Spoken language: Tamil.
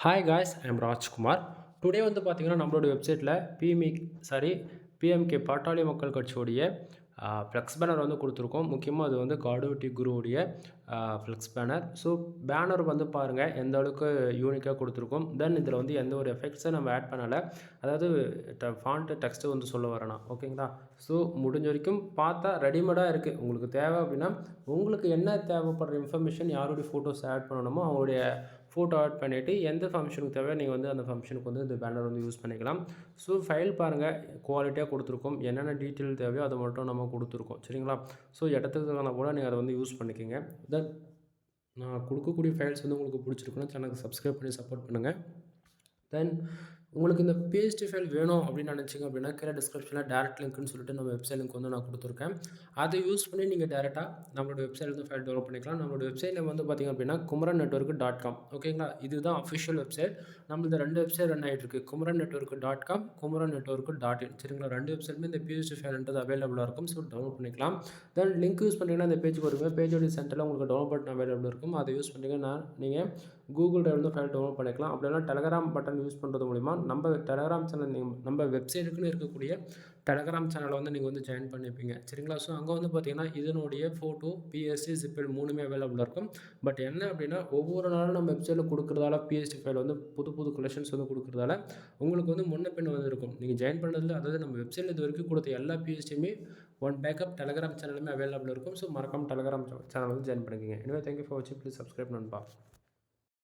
Hi guys, I am Rajkumar. Today வந்து பார்த்தீங்கன்னா, நம்மளோட வெப்சைட்டில் பிஎம்கே பாட்டாளி மக்கள் கட்சியோடைய ஃப்ளெக்ஸ் பேனர் வந்து கொடுத்துருக்கோம். முக்கியமாக அது வந்து காடுவெட்டி குருவுடைய ஃப்ளெக்ஸ் பேனர். ஸோ பேனர் வந்து பாருங்கள் எந்த அளவுக்கு யூனிக்காக கொடுத்துருக்கோம். தென் இதில் வந்து எந்த ஒரு எஃபெக்ட்ஸும் நம்ம ஆட் பண்ணலை. அதாவது ஃபாண்ட்டு டெக்ஸ்ட்டு வந்து சொல்ல வரேனா, ஓகேங்களா? ஸோ முடிஞ்ச வரைக்கும் பார்த்தா ரெடிமேடாக இருக்குது. உங்களுக்கு தேவை அப்படின்னா, உங்களுக்கு என்ன தேவைப்படுற இன்ஃபர்மேஷன், யாருடைய ஃபோட்டோஸ் ஆட் பண்ணணுமோ அவங்களுடைய ஃபோட்டோ ஆட் பண்ணிவிட்டு எந்த ஃபங்க்ஷனுக்கு தேவையோ நீங்கள் வந்து அந்த ஃபங்க்ஷனுக்கு வந்து இந்த பேனர் வந்து யூஸ் பண்ணிக்கலாம். ஸோ ஃபைல் பாருங்கள், குவாலிட்டியாக கொடுத்துருக்கோம். என்னென்ன டீட்டெயில் தேவையோ அதை மட்டும் நம்ம கொடுத்துருக்கோம். சரிங்களா? ஸோ இடத்துக்கான கூட நீங்கள் அதை வந்து யூஸ் பண்ணிக்கோங்க. தென் நான் கொடுக்கக்கூடிய ஃபைல்ஸ் வந்து உங்களுக்கு பிடிச்சிருக்குன்னா சேனலுக்கு சப்ஸ்கிரைப் பண்ணி சப்போர்ட் பண்ணுங்கள். தென் உங்களுக்கு இந்த பிஎஸ்டி ஃபைல் வேணும் அப்படின்னு நினச்சிங்க அப்படின்னா கீழே டிஸ்கிரிப்ஷனில் டேரக்ட் லிங்க்னு சொல்லிட்டு நம்ம வெப்சைட் லிங்க் வந்து நான் கொடுத்துருக்கேன். அதை யூஸ் பண்ணி நீங்கள் டேரெக்டாக நம்மளோட வெப்சைட் வந்து ஃபைல் டெவலப் பண்ணிக்கலாம். நம்மளோட வெப்சைட் நேம் வந்து பார்த்திங்க அப்படின்னா kumaran.network.com. ஓகேங்களா? இதுதான் அஃபிஷியல் வெப்சைட். நம்மளது 2 வெப்சைட் ரன் ஆகிட்டு இருக்குது. kumaran.network.com, kumaran.network.in. சரிங்களா? 2 வெப்சைட்டுமே இந்த பிஎஸ்டி ஃபைல்ன்றது அவைலபிளாக இருக்கும். ஸோ டவுன்லோட் பண்ணிக்கலாம். தென் லிங்க் யூஸ் பண்ணிங்கன்னா இந்த பேஜுக்கு வருங்க. பேஜோடைய சென்டரில் உங்களுக்கு டவுன்லோட் பட்டன் அவைலபிள் இருக்கும். அதை யூஸ் பண்ணிங்கன்னா நீங்கள் கூகுள் டிரைவ் வந்து ஃபைல் டவுன்லோட் பண்ணிக்கலாம். அப்படின்னா டெலகிராம் பட்டன் யூஸ் பண்ணுறது மூலிமா நம்ம டெலகிராம் சேனல் நம்ம வெப்சைட்டுக்குன்னு இருக்கக்கூடிய டெலகிராம் சேனலை வந்து நீங்கள் வந்து ஜாயின் பண்ணிப்பீங்க. சரிங்களா? ஸோ அங்கே வந்து பார்த்தீங்கன்னா இதனுடைய ஃபோட்டோ, பிஎஸ்டி, ஜிப்ஃபைல் 3மே அவைலபிளாக இருக்கும். பட் என்ன அப்படின்னா ஒவ்வொரு நாளும் நம்ம வெப்சைட்டில் கொடுக்குறதால பிஎஸ்டி ஃபைல் வந்து புது புது கலெக்ஷன்ஸ் வந்து கொடுக்குறதால உங்களுக்கு வந்து முன்ன பின்ன வந்து இருக்கும். நீங்கள் ஜாயின் பண்ணுறதுல அதாவது நம்ம வெப்சைட்டில் இது வரைக்கும் கொடுத்த எல்லா பிஎஸ்டியுமே ஒன் பேக்கப் டெலகிராம் சேனலுமே அவைலபிளாக இருக்கும். ஸோ மறக்காமல் டெலகிராம் சேனல் வந்து ஜாயின் பண்ணிக்கோங்க. எனவே தேங்க்யூ ஃபார் வாட்சிங். ப்ளீஸ் சப்ஸ்கிரைப் நண்பா.